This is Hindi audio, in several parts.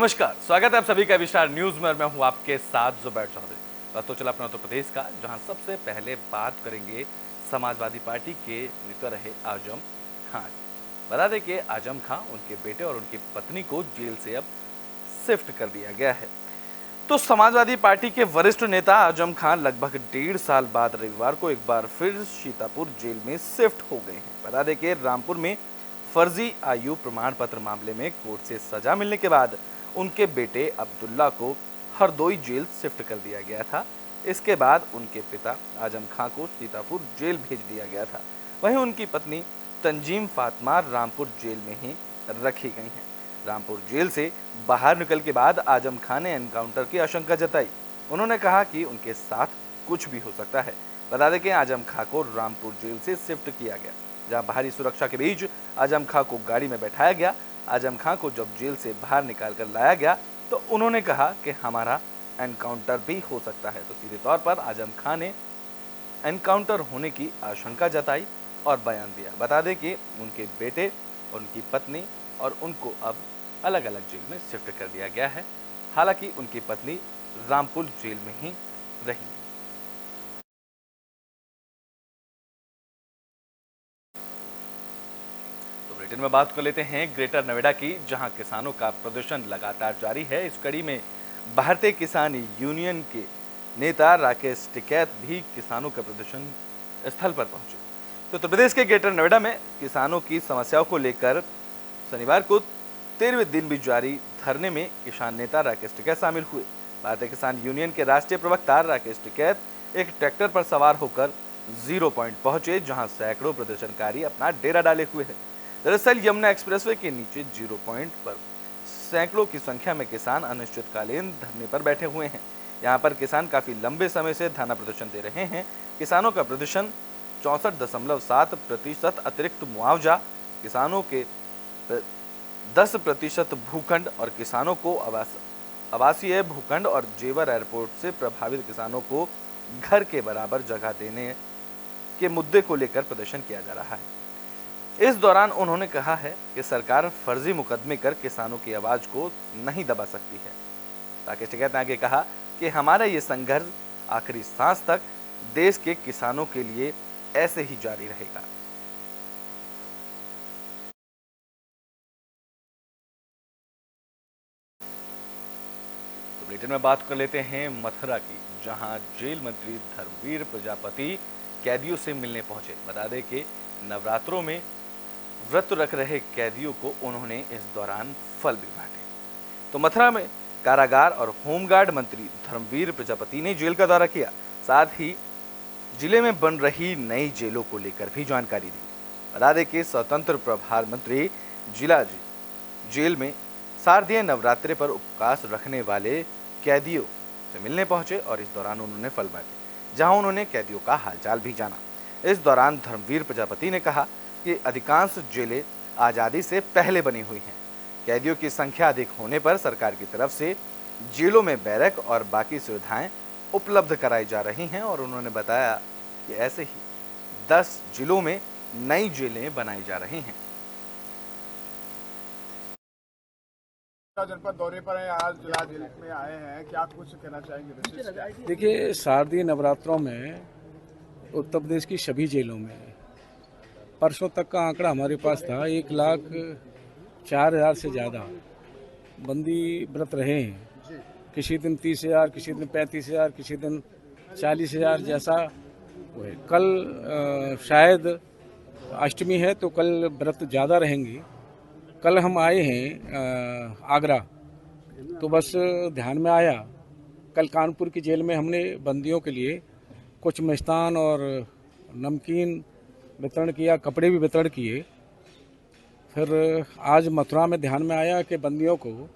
नमस्कार, स्वागत है आप सभी का विस्तार न्यूज में और मैं हूं आपके साथ जुबैर चौधरी। तो चला अपना उत्तर प्रदेश का, जहां सबसे पहले बात करेंगे समाजवादी पार्टी के नेता रहे आजम खां की। बता दें कि आजम खां, उनके बेटे और उनकी पत्नी को जेल से अब शिफ्ट कर दिया गया है। तो समाजवादी पार्टी के वरिष्ठ नेता आजम खां लगभग 1.5 साल बाद रविवार को एक बार फिर सीतापुर जेल में शिफ्ट हो गए हैं। बता दें कि रामपुर में फर्जी आयु प्रमाण पत्र मामले में कोर्ट से सजा मिलने के बाद उनके बेटे अब्दुल्ला को हरदोई जेल शिफ्ट कर दिया गया था। इसके बाद उनके पिता आजम खां को सीतापुर जेल भेज दिया गया था। वहीं उनकी पत्नी तंजीम फातिमा रामपुर जेल में ही रखी गई हैं। रामपुर जेल से बाहर निकल के बाद आजम खां ने एनकाउंटर की आशंका जताई। उन्होंने कहा कि उनके साथ कुछ भी हो सकता है। बता दें कि आजम खां को रामपुर जेल से शिफ्ट किया गया, जहां भारी सुरक्षा के बीच आजम खां को गाड़ी में बैठाया गया। आजम खां को जब जेल से बाहर निकाल कर लाया गया तो उन्होंने कहा कि हमारा एनकाउंटर भी हो सकता है। तो सीधे तौर पर आजम खां ने एनकाउंटर होने की आशंका जताई और बयान दिया। बता दें कि उनके बेटे, उनकी पत्नी और उनको अब अलग अलग जेल में शिफ्ट कर दिया गया है। हालांकि उनकी पत्नी रामपुर जेल में ही रही। बुलेटिन में बात कर लेते हैं ग्रेटर नोएडा की, जहां किसानों का प्रदर्शन लगातार जारी है। इस कड़ी में भारतीय किसान यूनियन के नेता राकेश टिकैत भी किसानों के प्रदर्शन स्थल पर पहुंचे। तो उत्तर प्रदेश के ग्रेटर नोएडा में किसानों की समस्याओं को लेकर शनिवार को 13वें दिन भी जारी धरने में किसान नेता राकेश टिकैत शामिल हुए। भारतीय किसान यूनियन के राष्ट्रीय प्रवक्ता राकेश टिकैत एक ट्रैक्टर पर सवार होकर 0 पॉइंट पहुंचे, जहां सैकड़ों प्रदर्शनकारी अपना डेरा डाले हुए हैं। दरअसल यमुना एक्सप्रेसवे के नीचे 0 पॉइंट पर सैकड़ों की संख्या में किसान अनिश्चितकालीन धरने पर बैठे हुए हैं। यहां पर किसान काफी लंबे समय से धरना प्रदर्शन दे रहे हैं। किसानों का प्रदर्शन 64.7% अतिरिक्त मुआवजा, किसानों के 10% भूखंड और किसानों को आवासीय भूखंड और जेवर एयरपोर्ट से प्रभावित किसानों को घर के बराबर जगह देने के मुद्दे को लेकर प्रदर्शन किया जा रहा है। इस दौरान उन्होंने कहा है कि सरकार फर्जी मुकदमे कर किसानों की आवाज को नहीं दबा सकती है। राकेश टिकैत ने आगे कहा कि हमारा ये संघर्ष आखिरी सांस तक देश के किसानों के लिए ऐसे ही जारी रहेगा। तो बुलेटिन में बात कर लेते हैं मथुरा की, जहां जेल मंत्री धर्मवीर प्रजापति कैदियों से मिलने पहुंचे। बता दें कि नवरात्रों में व्रत रख रहे कैदियों को उन्होंने इस दौरान फल भी बांटे। तो मथुरा में कारागार और होमगार्ड मंत्री धर्मवीर प्रजापति ने जेल का दौरा किया। साथ ही जिले में बन रही नई जेलों को लेकर भी जानकारी दी। बता दें कि स्वतंत्र प्रभार मंत्री जिला जेल में शारदीय नवरात्रि पर उपवास रखने वाले कैदियों से मिलने पहुंचे और इस दौरान उन्होंने फल बांटे, जहां उन्होंने कैदियों का हालचाल भी जाना। इस दौरान धर्मवीर प्रजापति ने कहा कि अधिकांश जेलें आज़ादी से पहले बनी हुई हैं। कैदियों की संख्या अधिक होने पर सरकार की तरफ से जेलों में बैरक और बाकी सुविधाएं उपलब्ध कराई जा रही हैं और उन्होंने बताया कि ऐसे ही 10 जिलों में नई जेलें बनाई जा रही हैं। जनपद दौरे पर है, आज जिला जेल में आए हैं, क्या कुछ कहना चाहेंगे? देखिए, शारदीय नवरात्रों में उत्तर प्रदेश की सभी जेलों में परसों तक का आंकड़ा हमारे पास था 1,04,000 से ज़्यादा बंदी व्रत रहे हैं। किसी दिन 30,000, किसी दिन 35,000, किसी दिन 40,000 जैसा वो है। कल शायद अष्टमी है तो कल व्रत ज़्यादा रहेंगी। कल हम आए हैं आगरा, तो बस ध्यान में आया, कल कानपुर की जेल में हमने बंदियों के लिए कुछ मिष्ठान और नमकीन वितरण किया, कपड़े भी वितरण किए। फिर आज मथुरा में ध्यान में आया कि बंदियों को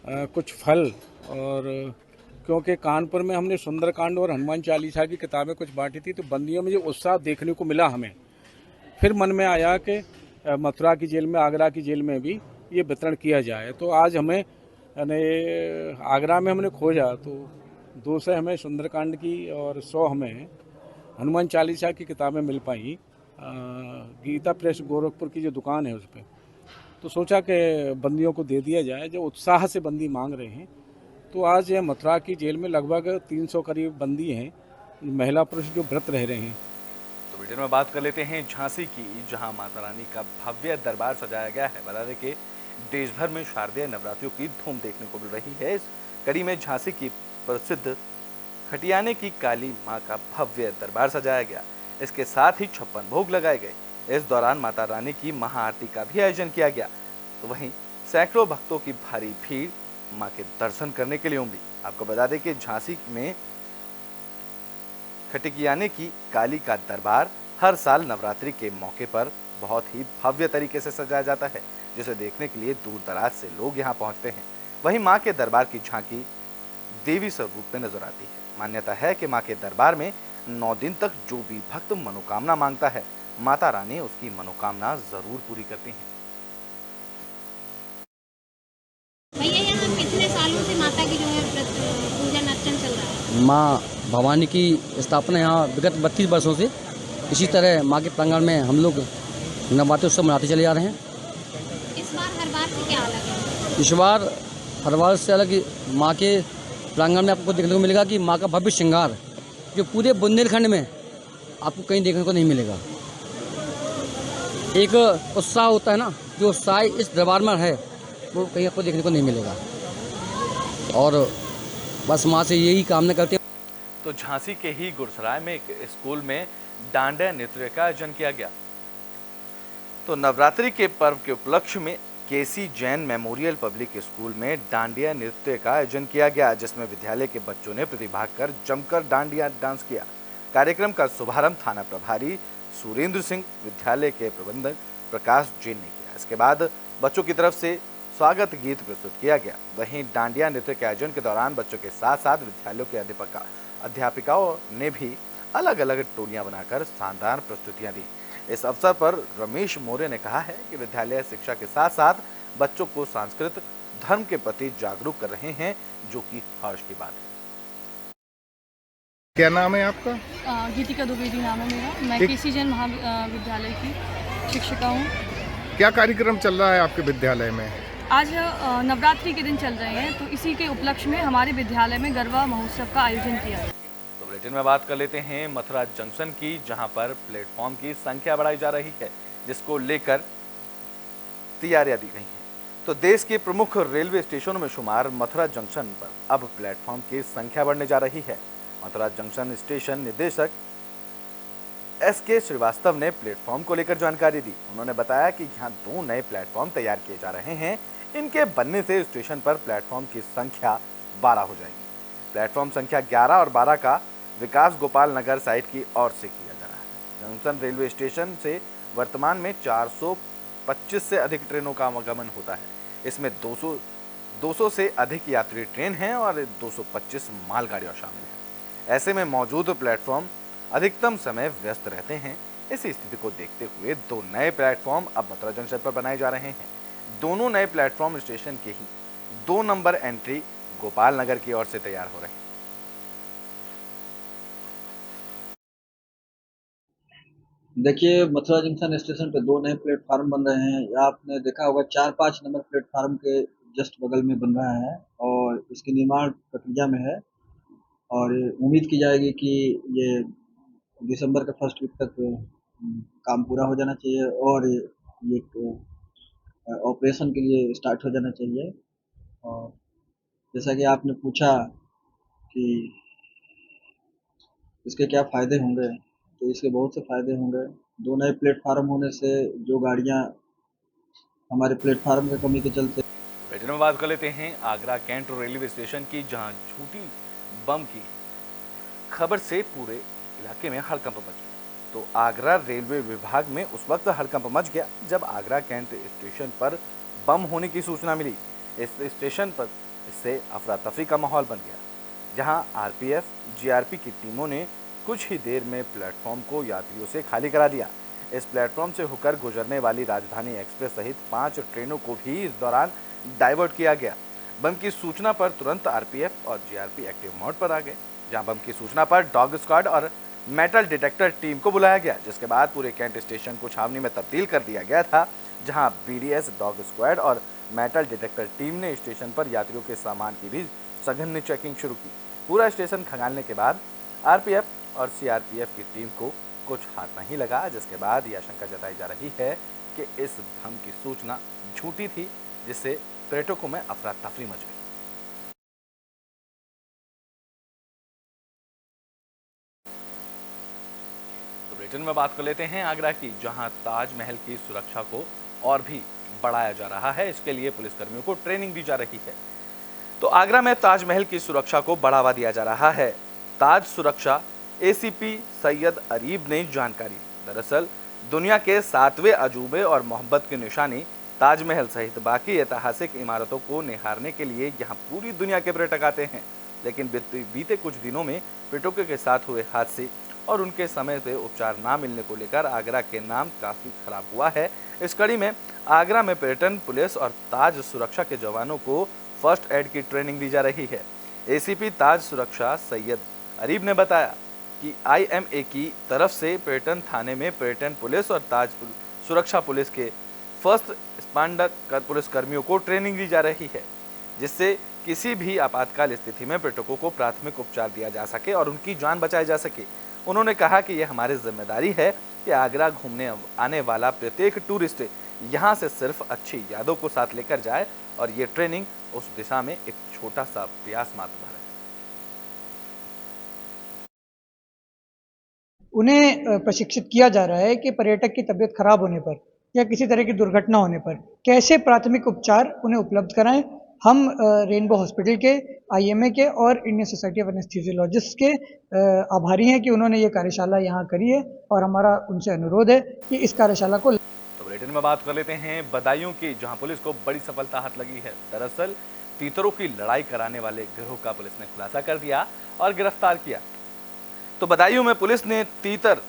कुछ फल, और क्योंकि कानपुर में हमने सुंदरकांड और हनुमान चालीसा की किताबें कुछ बांटी थी, तो बंदियों में जो उत्साह देखने को मिला हमें, फिर मन में आया कि मथुरा की जेल में, आगरा की जेल में भी ये वितरण किया जाए। तो आज हमें आगरा में हमने खोजा तो 200 हमें सुंदरकांड की और 100 हमें हनुमान चालीसा की किताबें मिल पाई। गीता प्रेस गोरखपुर की जो दुकान है उस पर। तो सोचा कि बंदियों को दे दिया जाए, जो उत्साह से बंदी मांग रहे हैं। तो आज मथुरा की जेल में लगभग 300 करीब बंदी हैं, महिला पुरुष जो व्रत रह रहे हैं। तो वीडियो में बात कर लेते हैं झांसी की, जहां माता रानी का भव्य दरबार सजाया गया है। बता दें कि देश भर में शारदीय नवरात्रियों की धूम देखने को मिल रही है। इस कड़ी में झांसी की प्रसिद्ध खटियाने की काली मां का भव्य दरबार सजाया गया। इसके साथ ही 56 भोग लगाए गए। इस दौरान माता रानी की महाआरती का भी आयोजन किया गया। तो वहीं सैकड़ों भक्तों की भारी भीड़ मां के दर्शन करने के लिए उमड़ी। आपको बता दें कि झांसी में खटियाने की काली का दरबार हर साल नवरात्रि के मौके पर बहुत ही भव्य तरीके से सजाया जाता है, जिसे देखने के लिए दूर दराज से लोग यहां पहुंचते हैं। वहीं मां के दरबार की झांकी देवी स्वरूप में नजर आती है। मान्यता है कि मां के दरबार में 9 दिन तक जो भी भक्त मनोकामना मांगता है, माता रानी उसकी मनोकामना जरूर पूरी करती हैं। भैया यहाँ कितने सालों से माता की जो है पूजन अर्चन चल रहा है? माँ भवानी की स्थापना यहाँ विगत 32 वर्षों से इसी तरह माँ के प्रांगण में हम लोग नवरात्रि उत्सव मनाते चले जा रहे हैं। इस बार हर बार से क्या अलग है? इस बार हर बार से अलग माँ के प्रांगण में आपको देखने को मिलेगा कि माँ का भव्य श्रृंगार जो पूरे बुंदेलखंड में आपको कहीं देखने को नहीं मिलेगा। एक उत्साह होता है ना, जो उत्साह इस दरबार में है वो कहीं आपको देखने को नहीं मिलेगा। और बस माँ से यही कामना करते हैं। तो झांसी के ही गुरसराय में एक स्कूल में डांडिया नृत्य का आयोजन किया गया। तो नवरात्रि के पर्व के उपलक्ष्य में केसी जैन मेमोरियल पब्लिक स्कूल में डांडिया नृत्य का आयोजन किया गया, जिसमें विद्यालय के बच्चों ने प्रतिभाग कर जमकर डांडिया डांस किया। कार्यक्रम का शुभारंभ थाना प्रभारी सुरेंद्र सिंह, विद्यालय के प्रबंधक प्रकाश जैन ने किया। इसके बाद बच्चों की तरफ से स्वागत गीत प्रस्तुत किया गया। वहीं डांडिया नृत्य के आयोजन के दौरान बच्चों के साथ साथ विद्यालयों के अध्यापिकाओं ने भी अलग अलग टोलियां बनाकर शानदार प्रस्तुतियां दी। इस अवसर पर रमेश मौर्य ने कहा है कि विद्यालय शिक्षा के साथ साथ बच्चों को सांस्कृतिक धर्म के प्रति जागरूक कर रहे हैं, जो कि हर्ष की बात है। क्या नाम है आपका? गीतिका द्विवेदी नाम है मेरा। मैं केसी जैन महाविद्यालय की शिक्षिका हूँ। क्या कार्यक्रम चल रहा है आपके विद्यालय में? आज नवरात्रि के दिन चल रहे हैं, तो इसी के उपलक्ष्य में हमारे विद्यालय में गरबा महोत्सव का आयोजन किया है। तो बुलेटिन में बात कर लेते हैं मथुरा जंक्शन की, जहां पर प्लेटफॉर्म की संख्या बढ़ाई जा रही है, जिसको लेकर तैयारियां दी गई हैं। तो देश के प्रमुख रेलवे स्टेशनों में शुमार मथुरा जंक्शन पर अब प्लेटफॉर्म की संख्या बढ़ने जा रही है। मथुरा जंक्शन स्टेशन निदेशक SK श्रीवास्तव ने प्लेटफॉर्म को लेकर जानकारी दी। उन्होंने बताया कि यहाँ 2 नए प्लेटफॉर्म तैयार किए जा रहे हैं। इनके बनने से स्टेशन पर प्लेटफॉर्म की संख्या 12 हो जाएगी। प्लेटफॉर्म संख्या 11 और 12 का विकास गोपाल नगर साइड की ओर से किया जा रहा है। जंक्शन रेलवे स्टेशन से वर्तमान में 425 से अधिक ट्रेनों का आवागमन होता है। इसमें 200 से अधिक यात्री ट्रेन हैं और 225 मालगाड़ियां शामिल हैं। ऐसे में मौजूद प्लेटफॉर्म अधिकतम समय व्यस्त रहते हैं। इसी स्थिति को देखते हुए 2 नए प्लेटफॉर्म अब मथुरा जंक्शन पर बनाए जा रहे हैं। दोनों नए प्लेटफॉर्म स्टेशन के ही 2 नंबर एंट्री गोपाल नगर की ओर से तैयार हो रहे हैं। देखिए, मथुरा जंक्शन स्टेशन पे 2 नए प्लेटफार्म बन रहे हैं। आपने देखा होगा 4-5 नंबर प्लेटफार्म के जस्ट बगल में बन रहा है और इसकी निर्माण प्रक्रिया में है और उम्मीद की जाएगी कि ये दिसंबर के फर्स्ट वीक तक काम पूरा हो जाना चाहिए और ये ऑपरेशन के लिए स्टार्ट हो जाना चाहिए। और जैसा कि आपने पूछा कि इसके क्या फ़ायदे होंगे, तो इसके बहुत से फ़ायदे होंगे। 2 नए प्लेटफार्म होने से जो गाड़ियाँ हमारे प्लेटफार्म की कमी के चलते। बुलेटिन में बात कर लेते हैं आगरा कैंट रेलवे स्टेशन की, जहां झूठी बम की खबर से पूरे इलाके में हड़कंप मच गया। तो आगरा रेलवे विभाग में उस वक्त हड़कंप मच गया जब आगरा कैंट स्टेशन पर बम होने की सूचना मिली। इस स्टेशन पर इससे अफरा तफरी का माहौल बन गया, जहां RPF GRP की टीमों ने कुछ ही देर में प्लेटफॉर्म को यात्रियों से खाली करा दिया। इस प्लेटफॉर्म से होकर गुजरने वाली राजधानी एक्सप्रेस सहित 5 ट्रेनों को भी इस दौरान डाइवर्ट किया गया। बम की सूचना पर तुरंत RPF और GRP एक्टिव मोड पर आ गए, जहां बम की सूचना पर डॉग स्क्वाड और मेटल डिटेक्टर टीम को बुलाया गया, जिसके बाद पूरे कैंट स्टेशन को छावनी में तब्दील कर दिया गया था। जहां बीडीएस, डॉग स्क्वाड और मेटल डिटेक्टर टीम ने स्टेशन पर यात्रियों के सामान की भी सघन चेकिंग शुरू की। पूरा स्टेशन खंगालने के बाद आरपीएफ और सीआरपीएफ की टीम को कुछ हाथ नहीं लगा, जिसके बाद यह आशंका जताई जा रही है कि इस भ्रम की सूचना झूठी थी, जिससे पर्यटकों में अफरा तफरी मच गई। तो ब्रिटेन में बात कर लेते हैं आगरा की, जहां ताजमहल की सुरक्षा को और भी बढ़ाया जा रहा है। इसके लिए पुलिसकर्मियों को ट्रेनिंग दी जा रही है। तो आगरा में ताजमहल की सुरक्षा को बढ़ावा दिया जा रहा है। ताज सुरक्षा एसीपी सैयद अरीब ने जानकारी दी। दरअसल दुनिया के 7वें अजूबे और मोहब्बत की निशानी ताजमहल सहित बाकी ऐतिहासिक इमारतों को निहारने के लिए यहां पूरी दुनिया के पर्यटक आते हैं। लेकिन बीते कुछ दिनों में पर्यटकों के साथ हुए हादसे और उनके समय पे उपचार ना मिलने को लेकर आगरा के नाम काफी खराब हुआ है। इस कड़ी में आगरा में पर्यटन पुलिस और ताज सुरक्षा के जवानों को फर्स्ट एड की ट्रेनिंग दी जा रही है। एसीपी ताज सुरक्षा सैयद अरीब ने बताया कि आईएमए की तरफ से पर्यटन थाने में पर्यटन पुलिस और ताज सुरक्षा पुलिस के फर्स्ट रिस्पॉन्डर पुलिस कर्मियों को ट्रेनिंग दी जा रही है, जिससे किसी भी आपातकाल स्थिति में पर्यटकों को प्राथमिक उपचार दिया जा सके और उनकी जान बचाई जा सके। उन्होंने कहा कि यह हमारी जिम्मेदारी है कि आगरा घूमने आने वाला प्रत्येक टूरिस्ट यहाँ से सिर्फ अच्छी यादों को साथ लेकर जाए और ये ट्रेनिंग उस दिशा में एक छोटा सा प्रयास मात्र है। उन्हें प्रशिक्षित किया जा रहा है कि पर्यटक की तबीयत खराब होने पर या किसी तरह की दुर्घटना होने पर कैसे प्राथमिक उपचार उन्हें उपलब्ध कराएं। हम रेनबो हॉस्पिटल के, आईएमए के और इंडियन सोसाइटी ऑफ एनेस्थीसियोलॉजिस्ट के आभारी हैं कि उन्होंने ये कार्यशाला यहाँ करी है और हमारा उनसे अनुरोध है कि इस कार्यशाला को। तो बुलेटिन में बात कर लेते हैं बदायूं की, जहां पुलिस को बड़ी सफलता हाथ लगी है। दरअसल तीतरों की लड़ाई कराने वाले गिरोह का पुलिस ने खुलासा कर दिया और गिरफ्तार किया। तो बदायूं में पुलिस ने तीतर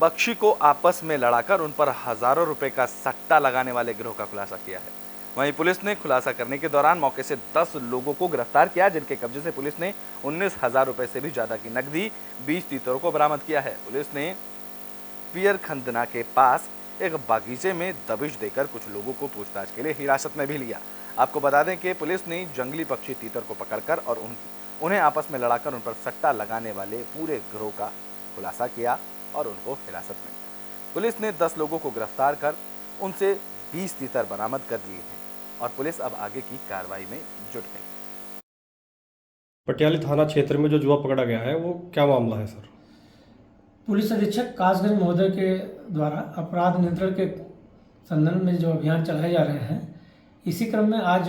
पक्षी को आपस में लड़ाकर उन पर हजारों रुपए का सट्टा लगाने वाले गिरोह का खुलासा किया है। वहीं पुलिस ने खुलासा करने के दौरान मौके से 10 लोगों को गिरफ्तार किया, जिनके कब्जे से पुलिस ने 19,000 रुपए से भी ज्यादा की नकदी 20 तीतरों को बरामद किया है। पुलिस ने पियर खंदना के पास एक बागीचे में दबिश देकर कुछ लोगों को पूछताछ के लिए हिरासत में भी लिया। आपको बता दें कि पुलिस ने जंगली पक्षी तीतर को पकड़कर और उन्हें आपस में लड़ाकर उन पर सट्टा लगाने वाले पूरे गिरोह का खुलासा किया और उनको हिरासत में लिया। पुलिस ने 10 लोगों को गिरफ्तार कर उनसे 20 तीतर बरामद कर लिए हैं और पुलिस अब आगे की कार्रवाई में जुट गई। पटियाली थाना क्षेत्र में जो जुआ पकड़ा गया है वो क्या मामला है सर? पुलिस अधीक्षक कासगंज महोदय के द्वारा अपराध नियंत्रण के संदर्भ में जो अभियान चलाए जा रहे हैं, इसी क्रम में आज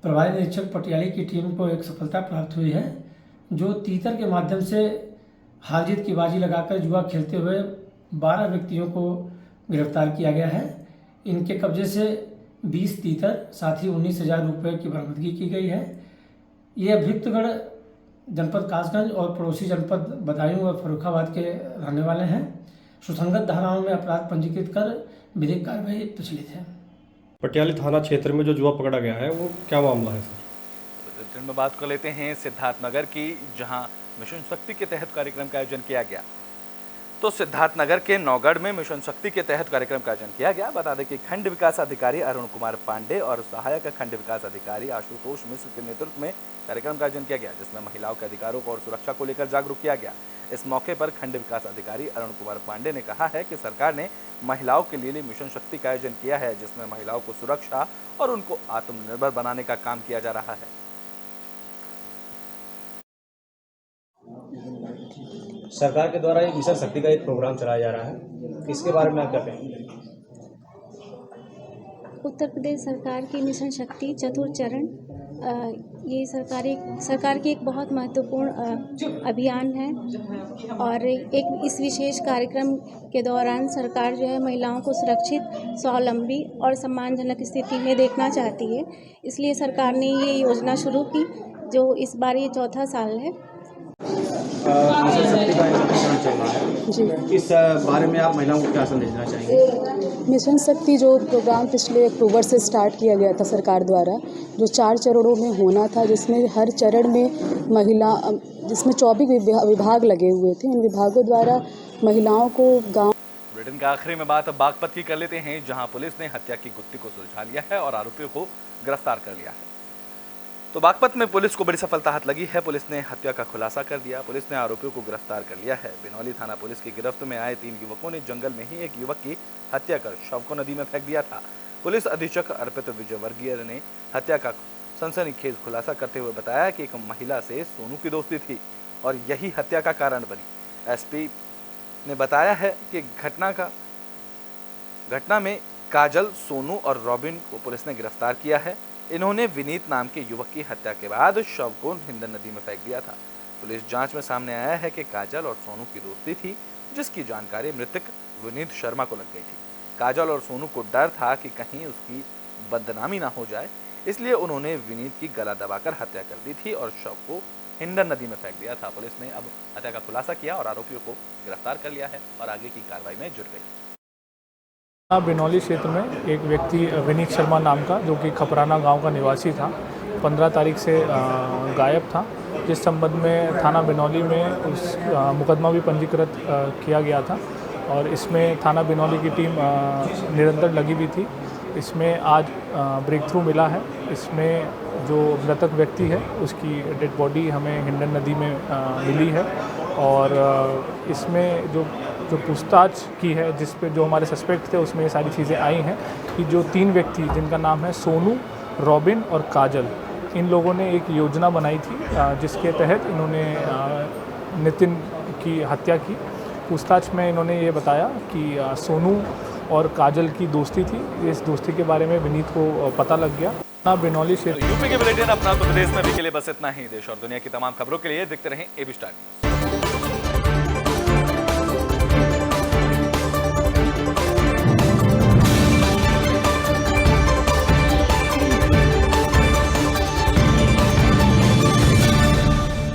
प्रभारी निरीक्षक पटियाली की टीम को एक सफलता प्राप्त हुई है, जो तीतर के माध्यम से हार जीत की बाजी लगाकर जुआ खेलते हुए 12 व्यक्तियों को गिरफ्तार किया गया है। इनके कब्जे से 20 तीतर साथ ही 19,000 रुपये की बरामदगी की गई है। ये अभियुक्तगण जनपद कासगंज और पड़ोसी जनपद बदायूं और फर्रुखाबाद के रहने वाले हैं। सुसंगत धाराओं में अपराध पंजीकृत कर विधिक कार्रवाई प्रचलित है। पटियाली थाना क्षेत्र में जो जुआ पकड़ा गया है वो क्या मामला है सर? में बात कर लेते हैं सिद्धार्थनगर की, जहां मिशन शक्ति के तहत कार्यक्रम का आयोजन किया गया। तो सिद्धार्थनगर के नौगढ़ में मिशन शक्ति के तहत कार्यक्रम का आयोजन किया गया। बता दें कि खंड विकास अधिकारी अरुण कुमार पांडे और सहायक खंड विकास अधिकारी आशुतोष मिश्र के नेतृत्व में कार्यक्रम का आयोजन किया गया, जिसमें महिलाओं के अधिकारों को और सुरक्षा को लेकर जागरूक किया गया। इस मौके पर खंड विकास अधिकारी अरुण कुमार पांडे ने कहा है कि सरकार ने महिलाओं के लिए मिशन शक्ति का आयोजन किया है, जिसमें महिलाओं को सुरक्षा और उनको आत्मनिर्भर बनाने का काम किया जा रहा है। सरकार के द्वारा एक मिशन शक्ति का एक प्रोग्राम चलाया जा रहा है, इसके बारे में आप क्या कहेंगे? उत्तर प्रदेश सरकार की मिशन शक्ति चतुर्थ चरण ये सरकार की एक बहुत महत्वपूर्ण अभियान है और एक इस विशेष कार्यक्रम के दौरान सरकार जो है महिलाओं को सुरक्षित, स्वावलंबी और सम्मानजनक स्थिति में देखना चाहती है। इसलिए सरकार ने ये योजना शुरू की, जो इस बार ये चौथा साल है। मिशन शक्ति का चरण चल रहा है जी, इस बारे में आप महिलाओं को क्या संदेश देना चाहेंगे? मिशन शक्ति जो प्रोग्राम पिछले अक्टूबर से स्टार्ट किया गया था सरकार द्वारा, जो 4 चरणों में होना था, जिसमें हर चरण में जिसमें 24 विभाग लगे हुए थे। उन विभागों द्वारा महिलाओं को गाँव बुलेटिन का आखिरी में बात अब बागपत की कर लेते हैं, जहां पुलिस ने हत्या की गुत्थी को सुलझा लिया है और आरोपियों को गिरफ्तार कर लिया है। तो बागपत में पुलिस को बड़ी सफलता हाथ लगी है। पुलिस ने हत्या का खुलासा कर दिया। पुलिस ने आरोपियों को गिरफ्तार कर लिया है। बिनौली थाना पुलिस की गिरफ्त में आए 3 युवकों ने जंगल में ही एक युवक की हत्या कर शव को नदी में फेंक दिया था। पुलिस अधीक्षक अर्पित विजयवर्गीय ने हत्या का सनसनीखेज खुलासा करते हुए बताया कि एक महिला से सोनू की दोस्ती थी और यही हत्या का कारण बनी। एसपी ने बताया है कि घटना में काजल, सोनू और रॉबिन को पुलिस ने गिरफ्तार किया है। इन्होंने विनीत नाम के युवक की हत्या के बाद शव को हिंडन नदी में फेंक दिया था। पुलिस जांच में सामने आया है कि काजल और सोनू की दोस्ती थी, जिसकी जानकारी मृतक विनीत शर्मा को लग गई थी। काजल और सोनू को डर था कि कहीं उसकी बदनामी ना हो जाए, इसलिए उन्होंने विनीत की गला दबाकर हत्या कर दी थी और शव को हिंडन नदी में फेंक दिया था। पुलिस ने अब हत्या का खुलासा किया और आरोपियों को गिरफ्तार कर लिया है और आगे की कार्रवाई में जुट गई। बिनौली क्षेत्र में एक व्यक्ति विनीत शर्मा नाम का, जो कि खपराना गांव का निवासी था, 15 तारीख से गायब था, जिस संबंध में थाना बिनौली में उस मुकदमा भी पंजीकृत किया गया था और इसमें थाना बिनौली की टीम निरंतर लगी हुई थी। इसमें आज ब्रेक थ्रू मिला है। इसमें जो मृतक व्यक्ति है उसकी डेड बॉडी हमें हिंडन नदी में मिली है और इसमें जो पूछताछ की है, जिस पे जो हमारे सस्पेक्ट थे, उसमें ये सारी चीज़ें आई हैं कि जो 3 व्यक्ति जिनका नाम है सोनू, रॉबिन और काजल, इन लोगों ने एक योजना बनाई थी जिसके तहत इन्होंने नितिन की हत्या की। पूछताछ में इन्होंने ये बताया कि सोनू और काजल की दोस्ती थी। इस दोस्ती के बारे में विनीत को पता लग गया। बिनौली क्षेत्र यूपी के बुलेटिन अपना उत्तर प्रदेश में भी के लिए बस इतना ही। देश और दुनिया की तमाम खबरों के लिए देखते रहें एबी स्टार न्यूज़।